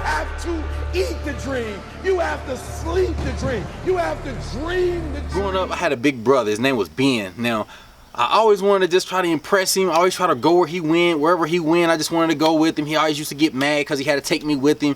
have to eat the dream. You have to sleep the dream. You have to dream the dream. Growing up, I had a big brother. His name was Ben. Now, I always wanted to just try to impress him. I always try to go where he went. Wherever he went, I just wanted to go with him. He always used to get mad because he had to take me with him.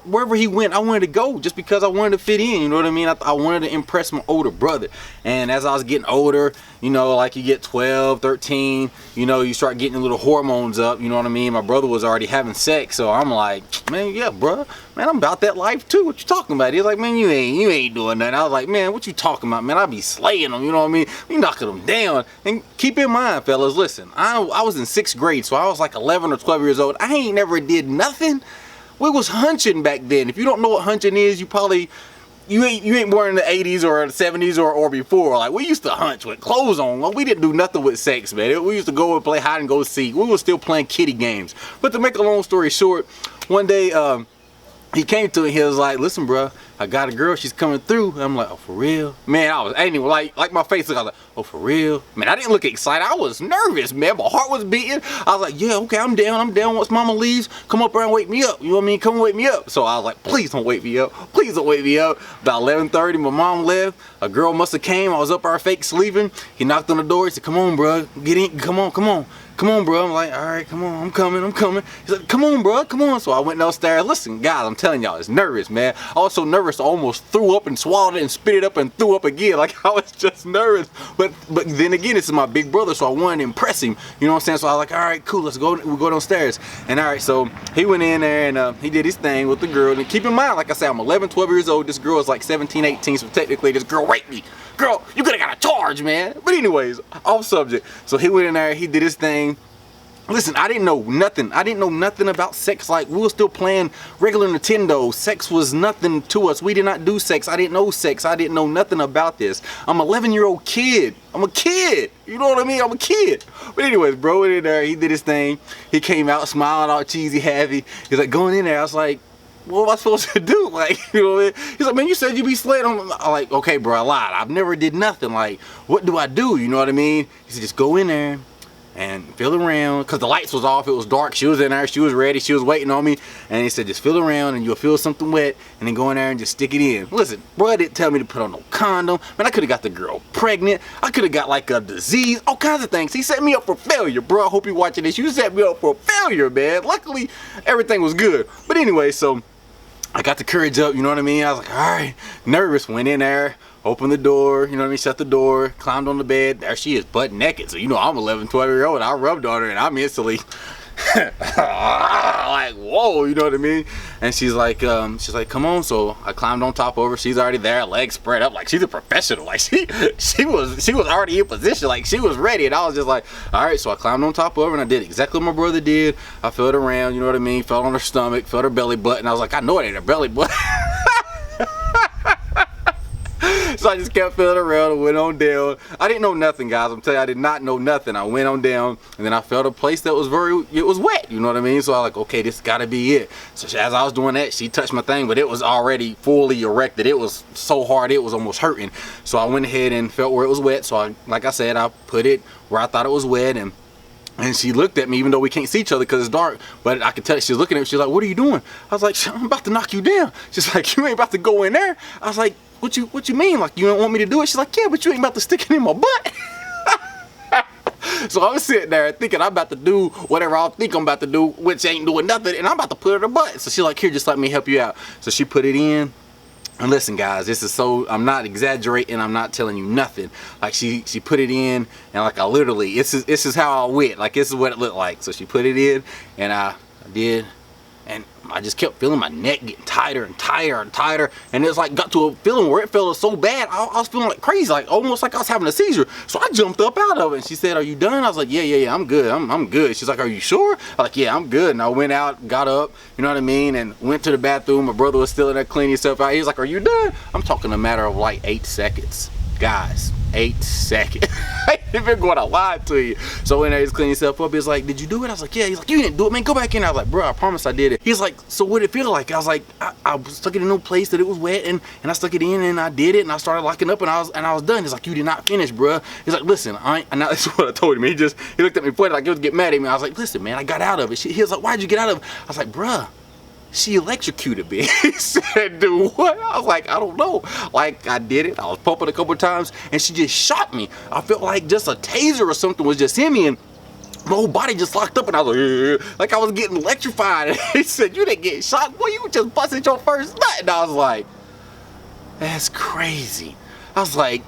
Wherever he went, I wanted to go just because I wanted to fit in. You know what I mean? I wanted to impress my older brother. And as I was getting older, you know, like you get 12, 13, you know, you start getting little hormones up. You know what I mean? My brother was already having sex. So I'm like, man, yeah, bro. Man, I'm about that life too. What you talking about? He's like, man, you ain't doing nothing. I was like, man, what you talking about, man? I be slaying them, you know what I mean? We knocking them down. And keep in mind, fellas, listen, I was in 6th grade, so I was like 11 or 12 years old. I ain't never did nothing. We was hunching back then. If you don't know what hunching is, you probably you ain't born in the 80s or the 70s or before. Like, we used to hunch with clothes on. Well, we didn't do nothing with sex, man. We used to go and play hide and go seek. We were still playing kiddie games. But to make a long story short, one day he came to me. He was like, listen, bro, I got a girl. She's coming through. And I'm like, oh, for real? Man, I ain't even like my face. I was like, oh, for real? Man, I didn't look excited. I was nervous, man. My heart was beating. I was like, yeah, okay, I'm down. Once mama leaves, come up there and wake me up. You know what I mean? Come wake me up. So I was like, please don't wake me up. Please don't wake me up. About 11:30, my mom left. A girl must have came. I was up there fake sleeping. He knocked on the door. He said, come on, bro. Get in. Come on. Come on, bro. I'm like, all right, come on. I'm coming. He's like, come on, bro. Come on. So I went downstairs. Listen, guys, I'm telling y'all, it's nervous, man. I was so nervous, I almost threw up and swallowed it and spit it up and threw up again. Like, I was just nervous. But then again, this is my big brother, so I wanted to impress him. You know what I'm saying? So I was like, all right, cool. Let's go. We'll go downstairs. And all right, so he went in there and he did his thing with the girl. And keep in mind, like I said, I'm 11, 12 years old. This girl is like 17, 18. So technically, this girl raped me. Girl, you could have got a charge, man. But anyways, off subject. So he went in there. He did his thing. Listen, I didn't know nothing. I didn't know nothing about sex. Like, we were still playing regular Nintendo. Sex was nothing to us. We did not do sex. I didn't know sex. I didn't know nothing about this. I'm an 11-year-old kid. I'm a kid. You know what I mean? I'm a kid. But anyways, bro went in there. He did his thing. He came out smiling all cheesy, happy. He's like, going in there. I was like, what am I supposed to do? Like, you know what I mean? He's like, man, you said you be slaying. I'm like, okay, bro, I lied. I've never did nothing. Like, what do I do? You know what I mean? He said, just go in there and feel around, because the lights was off, it was dark. She was in there, she was ready, she was waiting on me. And he said, just feel around and you'll feel something wet, and then go in there and just stick it in. Listen, bro didn't tell me to put on no condom. Man, I could have got the girl pregnant. I could have got like a disease, all kinds of things. He set me up for failure, bro. I hope you're watching this. You set me up for failure, man. Luckily, everything was good. But anyway, so I got the courage up, you know what I mean? I was like, all right, nervous, went in there, opened the door, you know what I mean, shut the door, climbed on the bed. There she is, butt naked. So, you know, I'm 11, 12-year-old. I rubbed on her and I'm instantly like, whoa, you know what I mean? And she's like, come on. So I climbed on top of her. She's already there, legs spread up, like she's a professional. Like she was already in position, like she was ready. And I was just like, all right. So I climbed on top of her and I did exactly what my brother did. I felt around, you know what I mean? Felt on her stomach, felt her belly button. I was like, I know it ain't her belly button. So I just kept feeling around and went on down. I didn't know nothing, guys. I'm telling you, I did not know nothing. I went on down and then I felt a place that was it was wet. You know what I mean? So I was like, okay, this gotta be it. So as I was doing that, she touched my thing, but it was already fully erected. It was so hard, it was almost hurting. So I went ahead and felt where it was wet. So like I said, I put it where I thought it was wet, and she looked at me, even though we can't see each other because it's dark, but I could tell she's looking at me. She's like, what are you doing? I was like, I'm about to knock you down. She's like, you ain't about to go in there. I was like, what you mean? Like, you don't want me to do it? She's like, yeah, but you ain't about to stick it in my butt. So I was sitting there thinking I'm about to do whatever I think I'm about to do, which ain't doing nothing, and I'm about to put it in her butt. So she's like, here, just let me help you out. So she put it in. And listen, guys, this is so, I'm not exaggerating, I'm not telling you nothing. Like, she put it in, and like, I literally, this is how I went. Like, this is what it looked like. So she put it in, and I did, and I just kept feeling my neck getting tighter and tighter and tighter. And it was like, got to a feeling where it felt so bad, I was feeling like crazy, like almost like I was having a seizure. So I jumped up out of it, and she said, are you done? I was like, yeah, I'm good, I'm good. She's like, are you sure? I was like, yeah, I'm good. And I went out, got up, you know what I mean, and went to the bathroom. My brother was still in there cleaning himself out. He was like, are you done? I'm talking a matter of like 8 seconds. Guys, 8 seconds. I ain't even gonna lie to you. So when he's cleaning himself up, he's like, did you do it? I was like, yeah. He's like, you didn't do it, man. Go back in. I was like, bro, I promise I did it. He's like, so what did it feel like? I was like, I stuck it in a place that it was wet, and I stuck it in, and I did it, and I started locking up, and I was done. He's like, you did not finish, bro. He's like, listen, and now this is what I told him. He looked at me funny, like he was getting mad at me. I was like, listen, man, I got out of it. He was like, why'd you get out of it? I was like, bruh, she electrocuted me. He said, dude, what? I was like, I don't know. Like, I did it. I was pumping a couple of times, and she just shot me. I felt like just a taser or something was just in me, and my whole body just locked up, and I was like I was getting electrified. And he said, you didn't get shot, boy. You just busted your first nut. And I was like, that's crazy. I was like,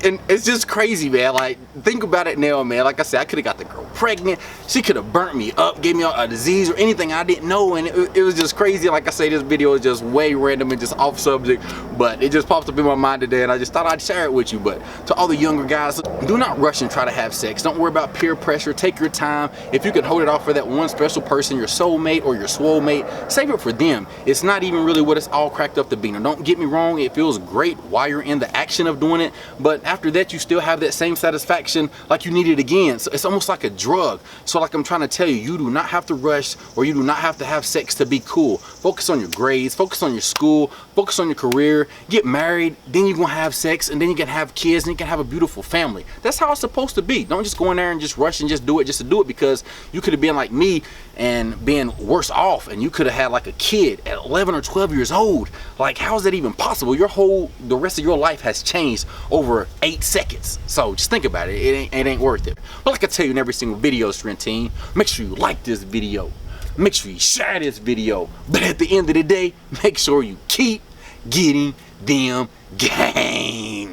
and it's just crazy, man. Like, think about it now, man. Like I said, I could have got the girl pregnant. She could have burnt me up, gave me a disease or anything I didn't know. And it was just crazy. Like I say, this video is just way random and just off subject, but it just popped up in my mind today, and I just thought I'd share it with you. But to all the younger guys, do not rush and try to have sex. Don't worry about peer pressure. Take your time. If you can hold it off for that one special person, your soulmate or your swole mate, save it for them. It's not even really what it's all cracked up to be. Now, don't get me wrong. It feels great while you're in the action of doing it, but after that, you still have that same satisfaction like you need it again. So it's almost like a drug. So like I'm trying to tell you, you do not have to rush, or you do not have to have sex to be cool. Focus on your grades, focus on your school, focus on your career, get married, then you're gonna have sex, and then you can have kids, and you can have a beautiful family. That's how it's supposed to be. Don't just go in there and just rush and just do it just to do it, because you could have been like me and been worse off, and you could have had like a kid at 11 or 12 years old. Like, how is that even possible? The rest of your life has changed over 8 seconds. So just think about it. It ain't worth it. But like I tell you in every single video, Strength Team, make sure you like this video. Make sure you share this video. But at the end of the day, make sure you keep getting them games.